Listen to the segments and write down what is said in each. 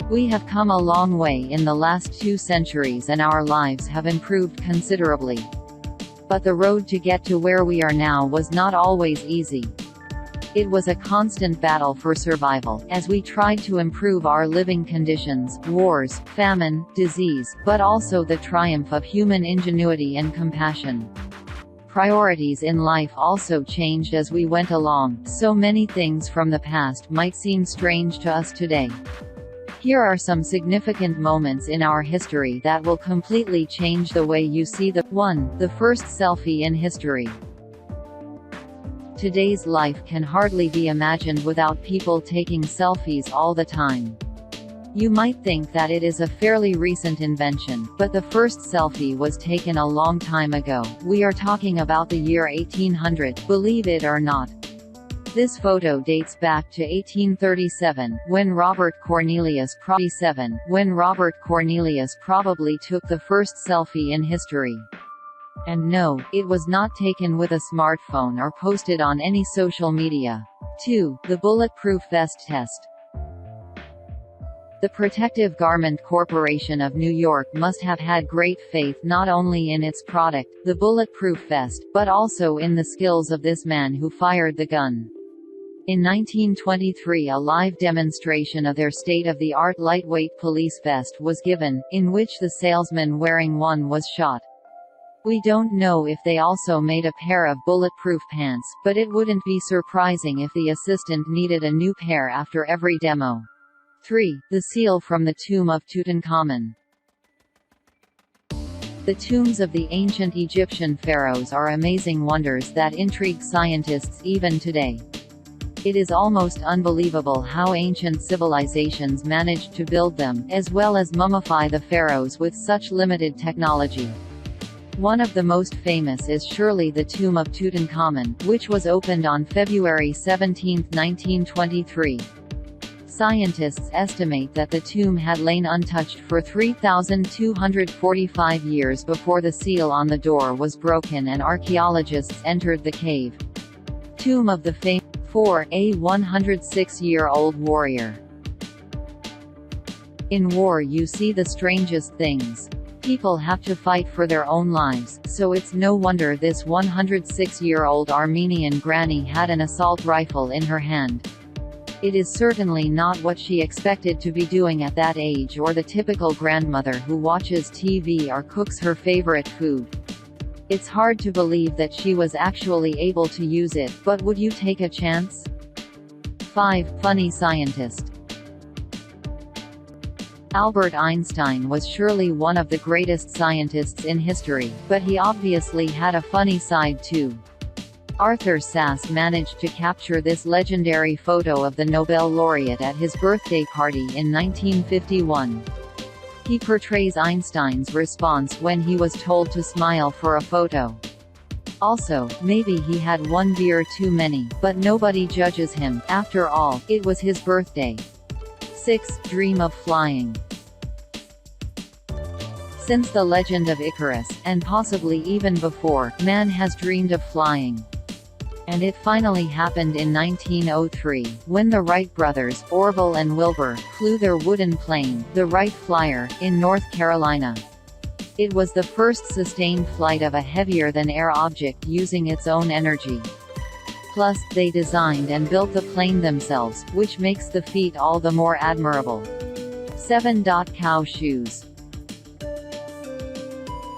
We have come a long way in the last 2 centuries and our lives have improved considerably. But the road to get to where we are now was not always easy. It was a constant battle for survival, as we tried to improve our living conditions, wars, famine, disease, but also the triumph of human ingenuity and compassion. Priorities in life also changed as we went along, so many things from the past might seem strange to us today. Here are some significant moments in our history that will completely change the way you see the 1. The first selfie in history. Today's life can hardly be imagined without people taking selfies all the time. You might think that it is a fairly recent invention, but the first selfie was taken a long time ago. We are talking about the year 1800, believe it or not. This photo dates back to 1837, when Robert Cornelius probably took the first selfie in history. And no, it was not taken with a smartphone or posted on any social media. 2. The bulletproof vest test. The Protective Garment Corporation of New York must have had great faith not only in its product, the bulletproof vest, but also in the skills of this man who fired the gun. In 1923, a live demonstration of their state-of-the-art lightweight police vest was given, in which the salesman wearing one was shot. We don't know if they also made a pair of bulletproof pants, but it wouldn't be surprising if the assistant needed a new pair after every demo. 3. The seal from the tomb of Tutankhamun. The tombs of the ancient Egyptian pharaohs are amazing wonders that intrigue scientists even today. It is almost unbelievable how ancient civilizations managed to build them, as well as mummify the pharaohs with such limited technology. One of the most famous is surely the tomb of Tutankhamun, which was opened on February 17, 1923. Scientists estimate that the tomb had lain untouched for 3,245 years before the seal on the door was broken and archaeologists entered the cave. Tomb of the famous 4. A 106-year-old warrior. In war you see the strangest things. People have to fight for their own lives, so it's no wonder this 106-year-old Armenian granny had an assault rifle in her hand. It is certainly not what she expected to be doing at that age or the typical grandmother who watches TV or cooks her favorite food. It's hard to believe that she was actually able to use it, but would you take a chance? 5. Funny scientist. Albert Einstein was surely one of the greatest scientists in history, but he obviously had a funny side too. Arthur Sass managed to capture this legendary photo of the Nobel laureate at his birthday party in 1951. He portrays Einstein's response when he was told to smile for a photo. Also, maybe he had one beer too many, but nobody judges him, after all, it was his birthday. 6. Dream of flying. Since the legend of Icarus, and possibly even before, man has dreamed of flying. And it finally happened in 1903, when the Wright brothers, Orville and Wilbur, flew their wooden plane, the Wright Flyer, in North Carolina. It was the first sustained flight of a heavier-than-air object using its own energy. Plus, they designed and built the plane themselves, which makes the feat all the more admirable. 7. Cow shoes.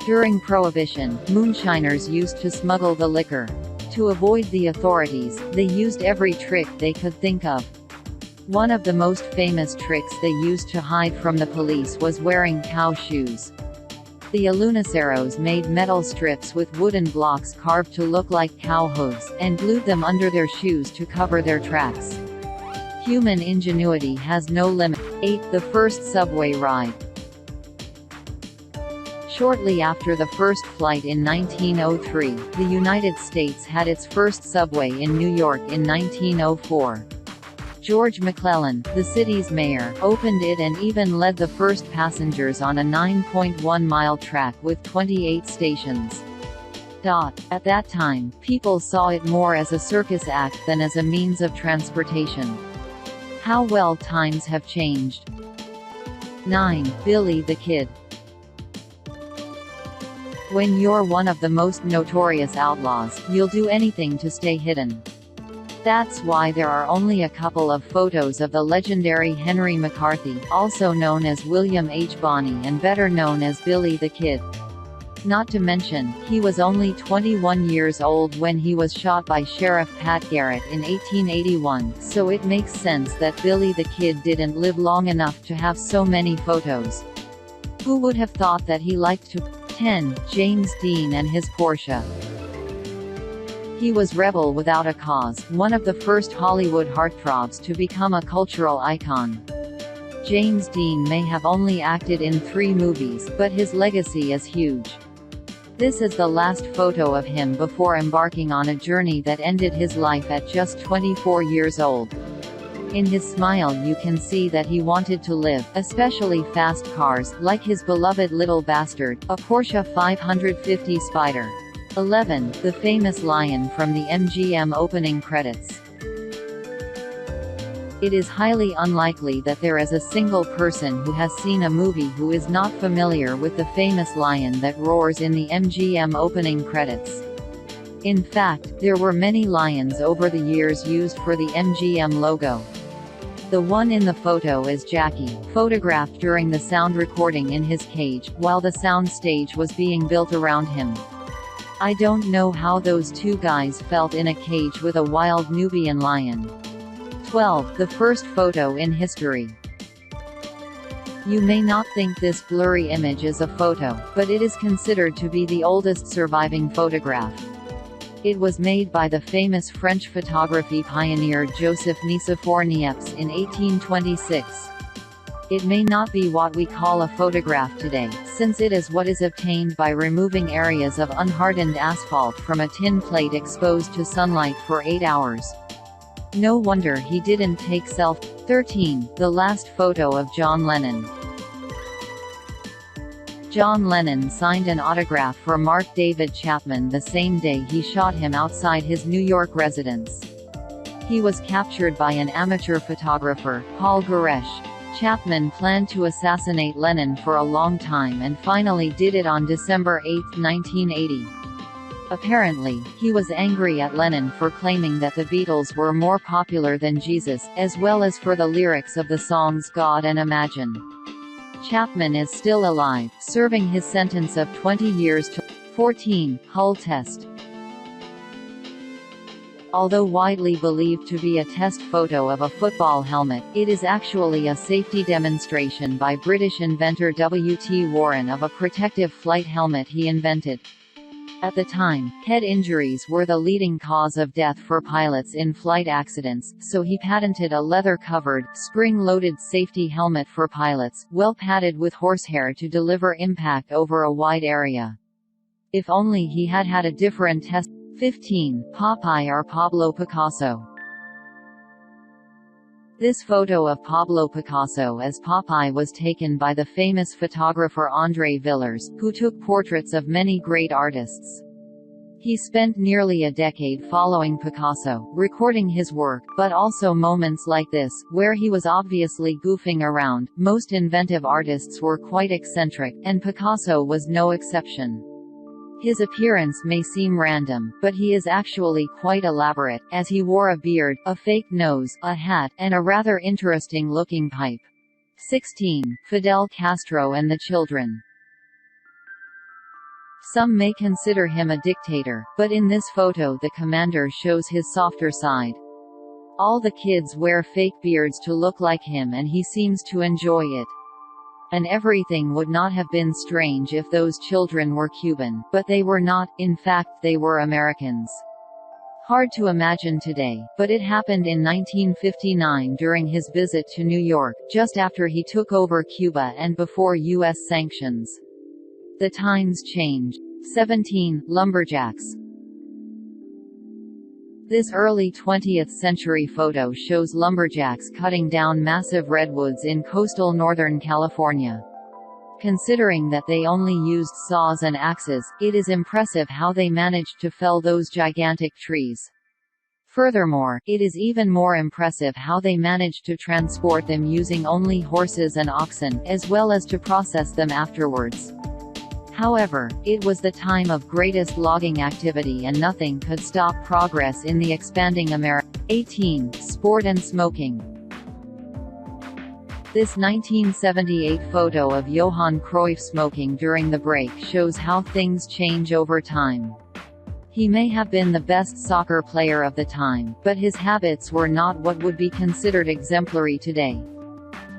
During Prohibition, moonshiners used to smuggle the liquor. To avoid the authorities, they used every trick they could think of. One of the most famous tricks they used to hide from the police was wearing cow shoes. The Alunaceros made metal strips with wooden blocks carved to look like cow hooves, and glued them under their shoes to cover their tracks. Human ingenuity has no limit. 8. The first subway ride. Shortly after the first flight in 1903, the United States had its first subway in New York in 1904. George McClellan, the city's mayor, opened it and even led the first passengers on a 9.1-mile track with 28 stations. At that time, people saw it more as a circus act than as a means of transportation. How well times have changed. 9. Billy the Kid. When you're one of the most notorious outlaws, you'll do anything to stay hidden. That's why there are only a couple of photos of the legendary Henry McCarthy, also known as William H. Bonney and better known as Billy the Kid. Not to mention, he was only 21 years old when he was shot by Sheriff Pat Garrett in 1881, so it makes sense that Billy the Kid didn't live long enough to have so many photos. Who would have thought that he liked to 10. James Dean and his Porsche. He was rebel without a cause, one of the first Hollywood heartthrobs to become a cultural icon. James Dean may have only acted in 3 movies, but his legacy is huge. This is the last photo of him before embarking on a journey that ended his life at just 24 years old. In his smile you can see that he wanted to live, especially fast cars, like his beloved little bastard, a Porsche 550 Spyder. 11. The famous lion from the MGM opening credits. It is highly unlikely that there is a single person who has seen a movie who is not familiar with the famous lion that roars in the MGM opening credits. In fact, there were many lions over the years used for the MGM logo. The one in the photo is Jackie, photographed during the sound recording in his cage, while the sound stage was being built around him. I don't know how those 2 guys felt in a cage with a wild Nubian lion. 12. The first photo in history. You may not think this blurry image is a photo, but it is considered to be the oldest surviving photograph. It was made by the famous French photography pioneer Joseph Nicephore Niepce in 1826. It may not be what we call a photograph today, since it is what is obtained by removing areas of unhardened asphalt from a tin plate exposed to sunlight for 8 hours. No wonder he didn't take self. 13. The last photo of John Lennon. John Lennon signed an autograph for Mark David Chapman the same day he shot him outside his New York residence. He was captured by an amateur photographer, Paul Goresh. Chapman planned to assassinate Lennon for a long time and finally did it on December 8, 1980. Apparently, he was angry at Lennon for claiming that the Beatles were more popular than Jesus, as well as for the lyrics of the songs God and Imagine. Chapman is still alive, serving his sentence of 20 years to 14. Hull test. Although widely believed to be a test photo of a football helmet, it is actually a safety demonstration by British inventor W. T. Warren of a protective flight helmet he invented. At the time, head injuries were the leading cause of death for pilots in flight accidents, so he patented a leather-covered, spring-loaded safety helmet for pilots, well padded with horsehair to deliver impact over a wide area. If only he had had a different test. 15. Popeye or Pablo Picasso. This photo of Pablo Picasso as Popeye was taken by the famous photographer André Villers, who took portraits of many great artists. He spent nearly a decade following Picasso, recording his work, but also moments like this, where he was obviously goofing around. Most inventive artists were quite eccentric, and Picasso was no exception. His appearance may seem random, but he is actually quite elaborate, as he wore a beard, a fake nose, a hat, and a rather interesting-looking pipe. 16. Fidel Castro and the children. Some may consider him a dictator, but in this photo the commander shows his softer side. All the kids wear fake beards to look like him and he seems to enjoy it. And everything would not have been strange if those children were Cuban, but they were not, in fact they were Americans. Hard to imagine today, but it happened in 1959 during his visit to New York, just after he took over Cuba and before U.S. sanctions. The times changed. 17. Lumberjacks. This early 20th century photo shows lumberjacks cutting down massive redwoods in coastal Northern California. Considering that they only used saws and axes, it is impressive how they managed to fell those gigantic trees. Furthermore, it is even more impressive how they managed to transport them using only horses and oxen, as well as to process them afterwards. However, it was the time of greatest logging activity and nothing could stop progress in the expanding America. 18. Sport and smoking. This 1978 photo of Johan Cruyff smoking during the break shows how things change over time. He may have been the best soccer player of the time, but his habits were not what would be considered exemplary today.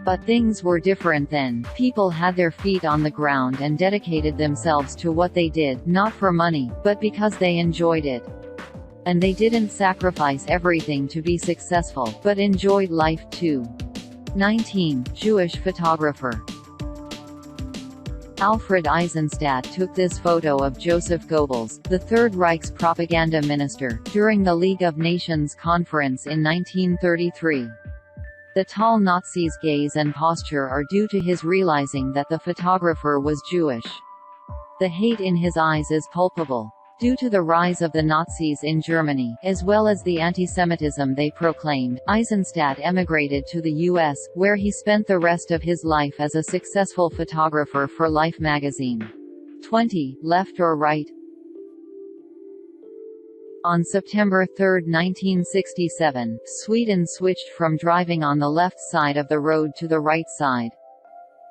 But things were different then. People had their feet on the ground and dedicated themselves to what they did, not for money, but because they enjoyed it. And they didn't sacrifice everything to be successful, but enjoyed life too. 19. Jewish photographer. Alfred Eisenstadt took this photo of Joseph Goebbels, the Third Reich's propaganda minister, during the League of Nations conference in 1933. The tall Nazi's gaze and posture are due to his realizing that the photographer was Jewish. The hate in his eyes is palpable. Due to the rise of the Nazis in Germany, as well as the antisemitism they proclaimed, Eisenstadt emigrated to the U.S., where he spent the rest of his life as a successful photographer for Life magazine. 20. Left or right? On September 3, 1967, Sweden switched from driving on the left side of the road to the right side.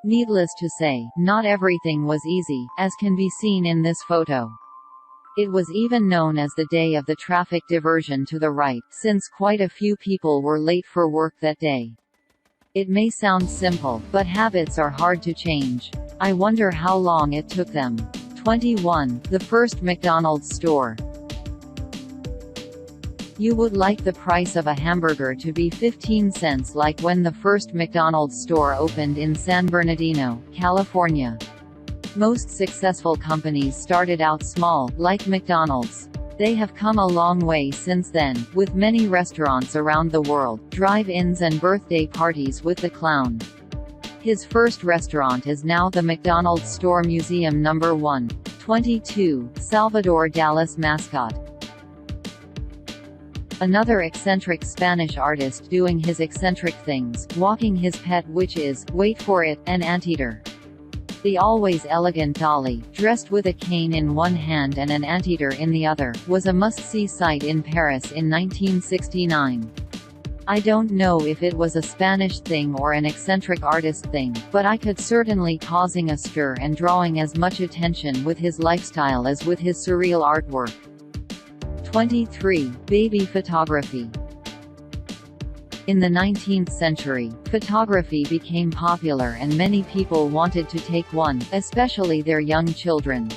Needless to say, not everything was easy, as can be seen in this photo. It was even known as the day of the traffic diversion to the right, since quite a few people were late for work that day. It may sound simple, but habits are hard to change. I wonder how long it took them. 21. The first McDonald's store. You would like the price of a hamburger to be 15 cents, like when the first McDonald's store opened in San Bernardino, California. Most successful companies started out small, like McDonald's. They have come a long way since then, with many restaurants around the world, drive-ins and birthday parties with the clown. His first restaurant is now the McDonald's Store Museum No. 1. 22. Salvador Dali's mascot. Another eccentric Spanish artist doing his eccentric things, walking his pet, which is, wait for it, an anteater. The always elegant Dali, dressed with a cane in one hand and an anteater in the other, was a must-see sight in Paris in 1969. I don't know if it was a Spanish thing or an eccentric artist thing, but I could certainly causing a stir and drawing as much attention with his lifestyle as with his surreal artwork. 23. Baby photography. In the 19th century, photography became popular and many people wanted to take one, especially their young children.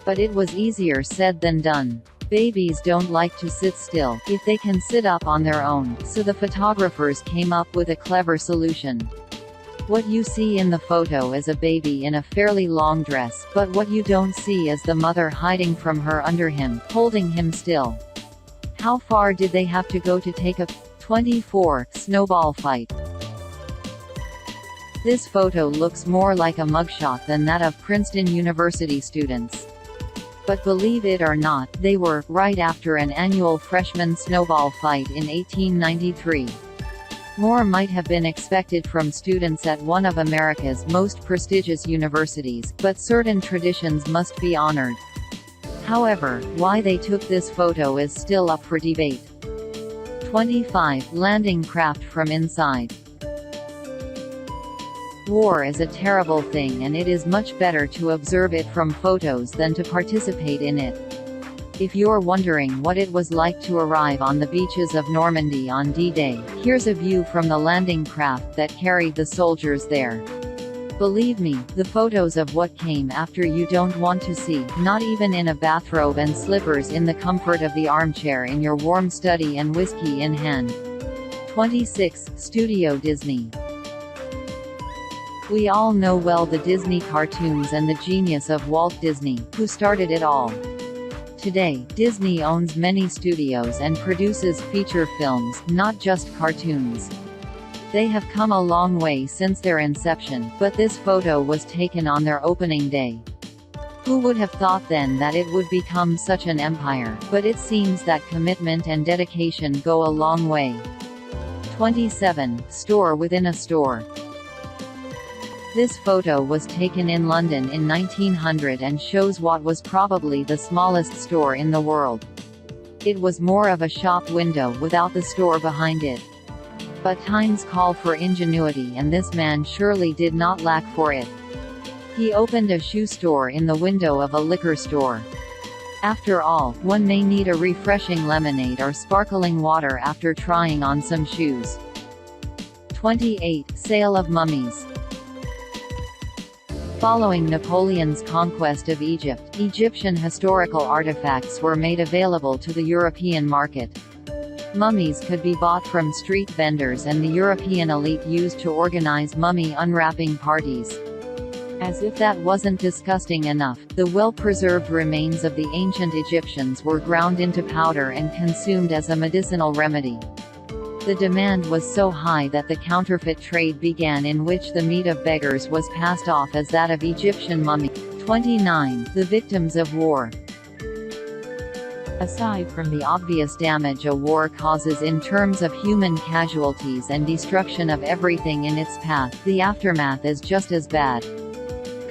But it was easier said than done. Babies don't like to sit still, if they can sit up on their own, so the photographers came up with a clever solution. What you see in the photo is a baby in a fairly long dress, but what you don't see is the mother hiding from her under him, holding him still. How far did they have to go to take a 24. Snowball fight. This photo looks more like a mugshot than that of Princeton University students. But believe it or not, they were, right after an annual freshman snowball fight in 1893. More might have been expected from students at one of America's most prestigious universities, but certain traditions must be honored. However, why they took this photo is still up for debate. 25. Landing craft from inside. War is a terrible thing and it is much better to observe it from photos than to participate in it. If you're wondering what it was like to arrive on the beaches of Normandy on D-Day, here's a view from the landing craft that carried the soldiers there. Believe me, the photos of what came after you don't want to see, not even in a bathrobe and slippers in the comfort of the armchair in your warm study and whiskey in hand. 26. Studio Disney. We all know well the Disney cartoons and the genius of Walt Disney, who started it all. Today, Disney owns many studios and produces feature films, not just cartoons. They have come a long way since their inception, but this photo was taken on their opening day. Who would have thought then that it would become such an empire, but it seems that commitment and dedication go a long way. 27. Store within a store. This photo was taken in London in 1900 and shows what was probably the smallest store in the world. It was more of a shop window without the store behind it. But times call for ingenuity, and this man surely did not lack for it. He opened a shoe store in the window of a liquor store. After all, one may need a refreshing lemonade or sparkling water after trying on some shoes. 28. Sale of mummies. Following Napoleon's conquest of Egypt, Egyptian historical artifacts were made available to the European market. Mummies could be bought from street vendors, and the European elite used to organize mummy unwrapping parties. As if that wasn't disgusting enough, the well-preserved remains of the ancient Egyptians were ground into powder and consumed as a medicinal remedy. The demand was so high that the counterfeit trade began, in which the meat of beggars was passed off as that of Egyptian mummies. 29. The victims of war. Aside from the obvious damage a war causes in terms of human casualties and destruction of everything in its path, the aftermath is just as bad.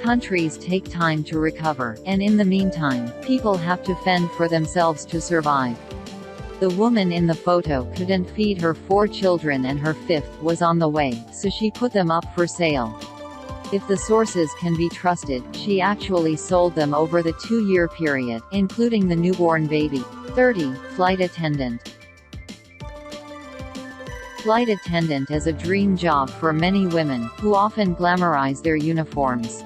Countries take time to recover, and in the meantime, people have to fend for themselves to survive. The woman in the photo couldn't feed her 4 children and her 5th was on the way, so she put them up for sale. If the sources can be trusted, she actually sold them over the 2-year period, including the newborn baby. 30. Flight attendant. Flight attendant is a dream job for many women, who often glamorize their uniforms.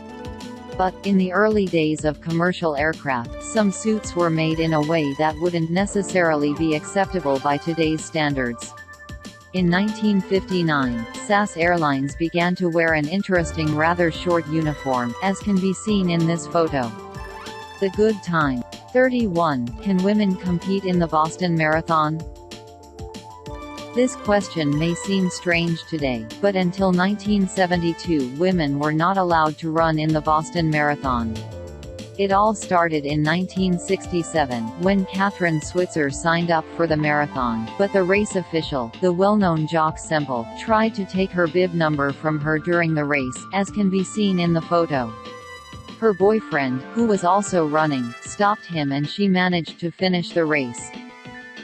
But, in the early days of commercial aircraft, some suits were made in a way that wouldn't necessarily be acceptable by today's standards. In 1959, SAS Airlines began to wear an interesting rather short uniform, as can be seen in this photo. The good time. 31. Can women compete in the Boston Marathon? This question may seem strange today, but until 1972 women were not allowed to run in the Boston Marathon. It all started in 1967, when Catherine Switzer signed up for the marathon, but the race official, the well-known Jock Semple, tried to take her bib number from her during the race, as can be seen in the photo. Her boyfriend, who was also running, stopped him and she managed to finish the race.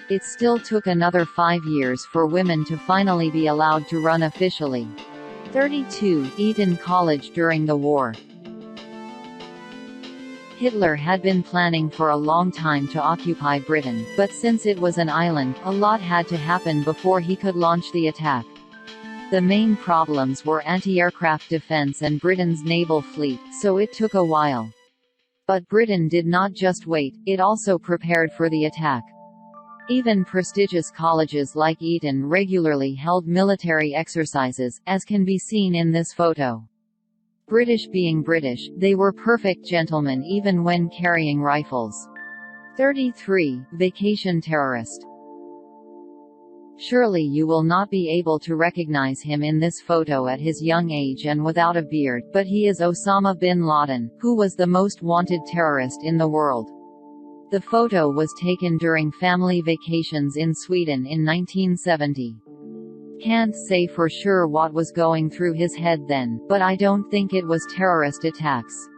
It still took another 5 years for women to finally be allowed to run officially. 32. Eton College during the war. Hitler had been planning for a long time to occupy Britain, but since it was an island, a lot had to happen before he could launch the attack. The main problems were anti-aircraft defense and Britain's naval fleet, so it took a while. But Britain did not just wait, it also prepared for the attack. Even prestigious colleges like Eton regularly held military exercises, as can be seen in this photo. British being British, they were perfect gentlemen even when carrying rifles. 33. Vacation terrorist. Surely you will not be able to recognize him in this photo at his young age and without a beard, but he is Osama bin Laden, who was the most wanted terrorist in the world. The photo was taken during family vacations in Sweden in 1970. Can't say for sure what was going through his head then, but I don't think it was terrorist attacks.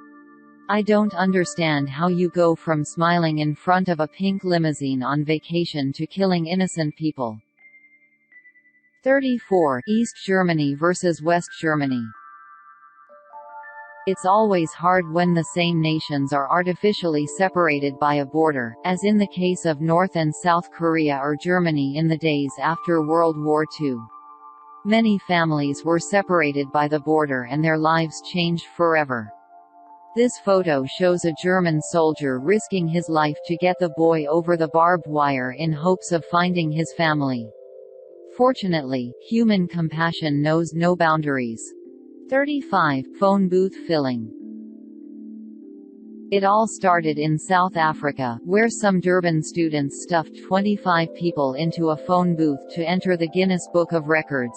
I don't understand how you go from smiling in front of a pink limousine on vacation to killing innocent people. 34. East Germany versus West Germany. It's always hard when the same nations are artificially separated by a border, as in the case of North and South Korea or Germany in the days after World War II. Many families were separated by the border and their lives changed forever. This photo shows a German soldier risking his life to get the boy over the barbed wire in hopes of finding his family. Fortunately, human compassion knows no boundaries. 35. Phone booth filling. It all started in South Africa, where some Durban students stuffed 25 people into a phone booth to enter the Guinness Book of Records.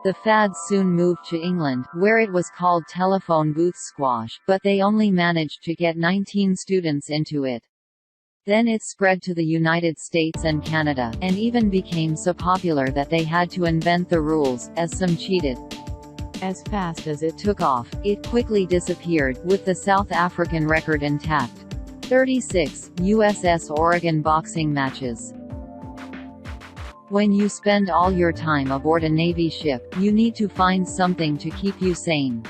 The fad soon moved to England, where it was called telephone booth squash, but they only managed to get 19 students into it. Then it spread to the United States and Canada, and even became so popular that they had to invent the rules, as some cheated. As fast as it took off, it quickly disappeared, with the South African record intact. 36 USS Oregon boxing matches. When you spend all your time aboard a Navy ship, you need to find something to keep you sane.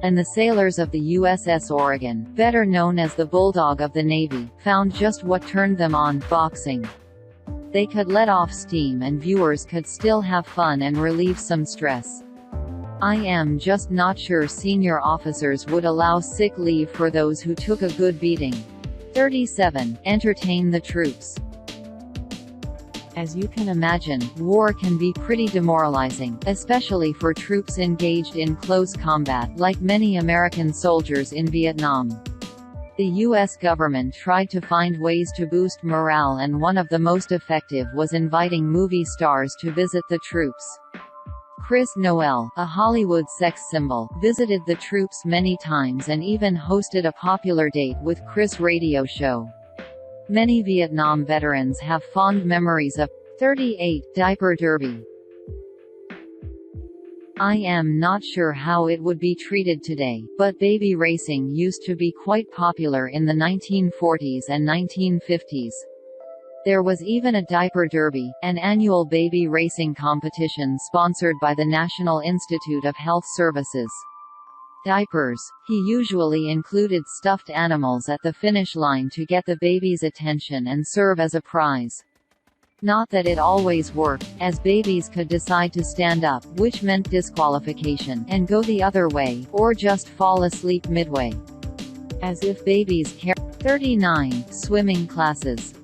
And the sailors of the USS Oregon, better known as the Bulldog of the Navy, found just what turned them on: boxing. They could let off steam and viewers could still have fun and relieve some stress. I am just not sure senior officers would allow sick leave for those who took a good beating. 37 Entertain the troops. As you can imagine, war can be pretty demoralizing, especially for troops engaged in close combat, like many American soldiers in Vietnam. The U.S. government tried to find ways to boost morale, and one of the most effective was inviting movie stars to visit the troops. Chris Noel, a Hollywood sex symbol, visited the troops many times and even hosted a popular Date with Chris radio show. Many Vietnam veterans have fond memories of 38 Diaper Derby. I am not sure how it would be treated today, but baby racing used to be quite popular in the 1940s and 1950s. There was even a diaper derby, an annual baby racing competition sponsored by the National Institute of Health Services. Diapers. He usually included stuffed animals at the finish line to get the baby's attention and serve as a prize. Not that it always worked, as babies could decide to stand up, which meant disqualification, and go the other way, or just fall asleep midway. As if babies care. 39 Swimming classes.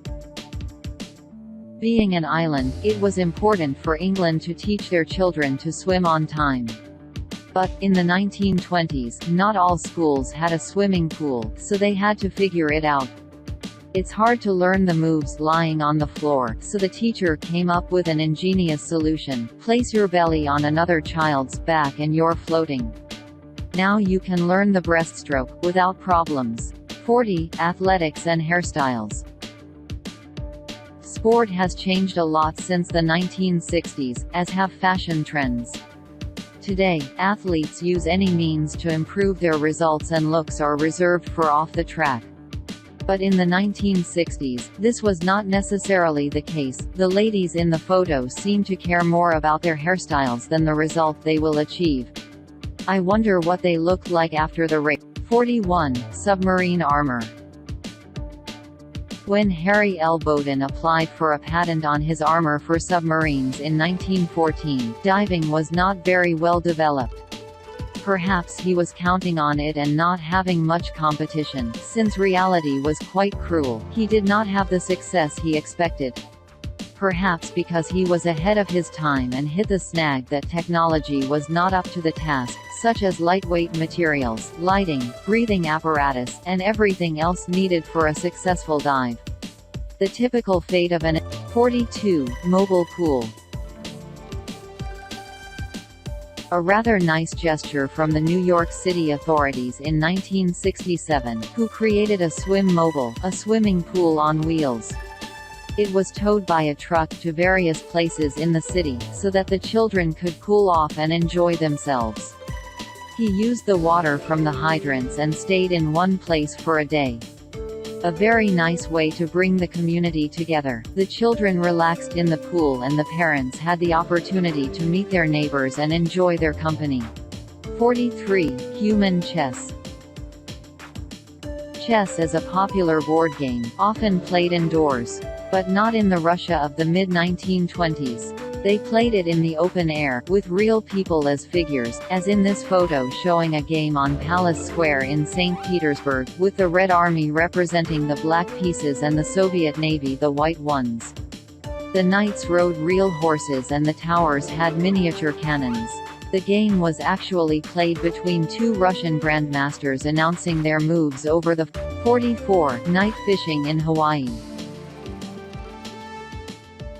Being an island, it was important for England to teach their children to swim on time. But, in the 1920s, not all schools had a swimming pool, so they had to figure it out. It's hard to learn the moves lying on the floor, so the teacher came up with an ingenious solution: place your belly on another child's back and you're floating. Now you can learn the breaststroke, without problems. 40 Athletics and hairstyles. Sport has changed a lot since the 1960s, as have fashion trends. Today, athletes use any means to improve their results, and looks are reserved for off the track. But in the 1960s, this was not necessarily the case. The ladies in the photo seem to care more about their hairstyles than the result they will achieve. I wonder what they looked like after the race. 41 Submarine armor. When Harry L. Bowden applied for a patent on his armor for submarines in 1914, diving was not very well developed. Perhaps he was counting on it and not having much competition. Since reality was quite cruel, he did not have the success he expected. Perhaps because he was ahead of his time and hit the snag that technology was not up to the task, such as lightweight materials, lighting, breathing apparatus, and everything else needed for a successful dive. The typical fate of an 42 Mobile pool. A rather nice gesture from the New York City authorities in 1967, who created a swim mobile, a swimming pool on wheels. It was towed by a truck to various places in the city, so that the children could cool off and enjoy themselves. He used the water from the hydrants and stayed in one place for a day. A very nice way to bring the community together. The children relaxed in the pool and the parents had the opportunity to meet their neighbors and enjoy their company. 43 Human chess. Chess is a popular board game, often played indoors. But not in the Russia of the mid-1920s. They played it in the open air, with real people as figures, as in this photo showing a game on Palace Square in St. Petersburg, with the Red Army representing the black pieces and the Soviet Navy the white ones. The knights rode real horses and the towers had miniature cannons. The game was actually played between two Russian grandmasters announcing their moves over the 44 night fishing in Hawaii.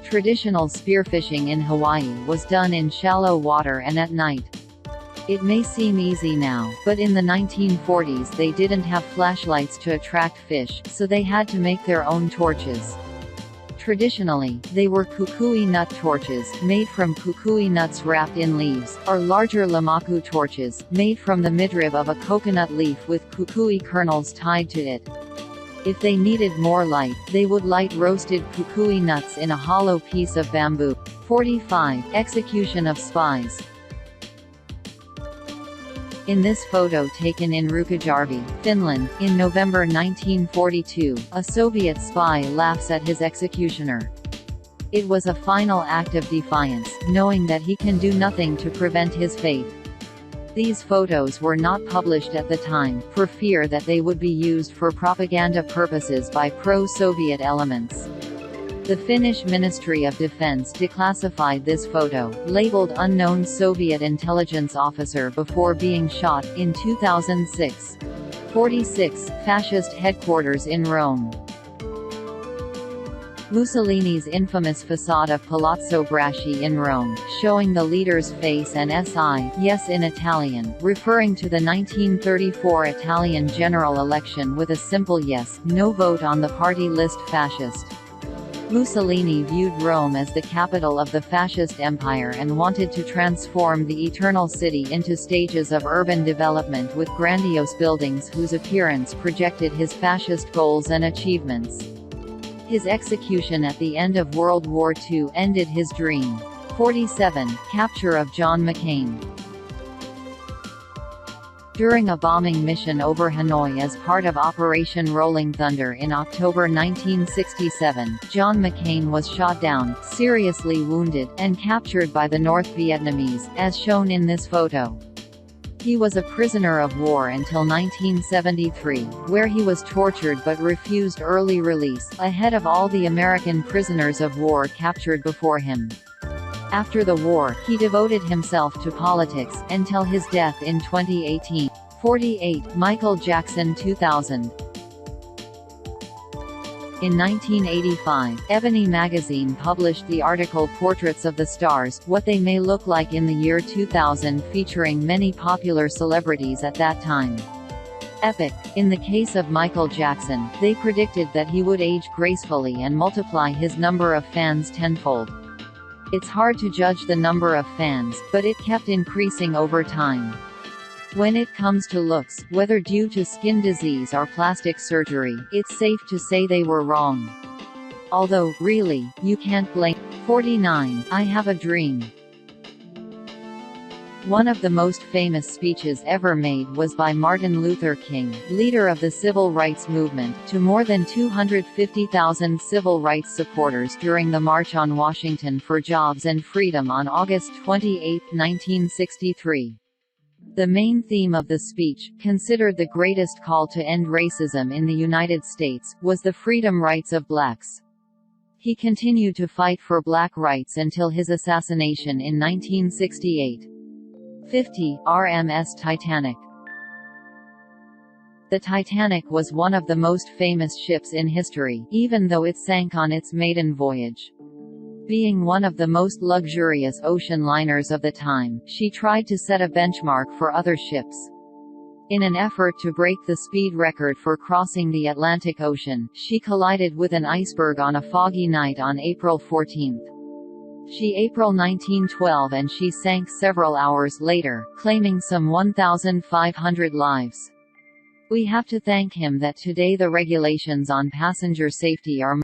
Traditional spearfishing in Hawaii was done in shallow water and at night. It may seem easy now, but in the 1940s they didn't have flashlights to attract fish, so they had to make their own torches. Traditionally, they were kukui nut torches, made from kukui nuts wrapped in leaves, or larger lamaku torches, made from the midrib of a coconut leaf with kukui kernels tied to it. If they needed more light, they would light roasted kukui nuts in a hollow piece of bamboo. 45. Execution of spies. In this photo taken in Ruukajärvi, Finland, in November 1942, a Soviet spy laughs at his executioner. It was a final act of defiance, knowing that he can do nothing to prevent his fate. These photos were not published at the time, for fear that they would be used for propaganda purposes by pro-Soviet elements. The Finnish Ministry of Defense declassified this photo, labeled Unknown Soviet Intelligence Officer, before being shot, in 2006. 46. Fascist headquarters in Rome. Mussolini's infamous facade of Palazzo Braschi in Rome, showing the leader's face and SI, yes in Italian, referring to the 1934 Italian general election with a simple yes, no vote on the party list fascist. Mussolini viewed Rome as the capital of the fascist empire and wanted to transform the Eternal City into stages of urban development with grandiose buildings whose appearance projected his fascist goals and achievements. His execution at the end of World War II ended his dream. 47. Capture of John McCain. During a bombing mission over Hanoi as part of Operation Rolling Thunder in October 1967, John McCain was shot down, seriously wounded, and captured by the North Vietnamese, as shown in this photo. He was a prisoner of war until 1973, where he was tortured but refused early release, ahead of all the American prisoners of war captured before him. After the war, he devoted himself to politics, until his death in 2018. 48. Michael Jackson 2000. In 1985, Ebony magazine published the article Portraits of the Stars, What They May Look Like in the Year 2000, featuring many popular celebrities at that time. Epic. In the case of Michael Jackson, they predicted that he would age gracefully and multiply his number of fans tenfold. It's hard to judge the number of fans, but it kept increasing over time. When it comes to looks, whether due to skin disease or plastic surgery, it's safe to say they were wrong. Although, really, you can't blame. 49. I Have a Dream. One of the most famous speeches ever made was by Martin Luther King, leader of the civil rights movement, to more than 250,000 civil rights supporters during the March on Washington for Jobs and Freedom on August 28, 1963. The main theme of the speech, considered the greatest call to end racism in the United States, was the freedom rights of blacks. He continued to fight for black rights until his assassination in 1968. 50. RMS Titanic. The Titanic was one of the most famous ships in history, even though it sank on its maiden voyage. Being one of the most luxurious ocean liners of the time, she tried to set a benchmark for other ships. In an effort to break the speed record for crossing the Atlantic Ocean, she collided with an iceberg on a foggy night on April 14. April 1912, and she sank several hours later, claiming some 1,500 lives. We have to thank him that today the regulations on passenger safety are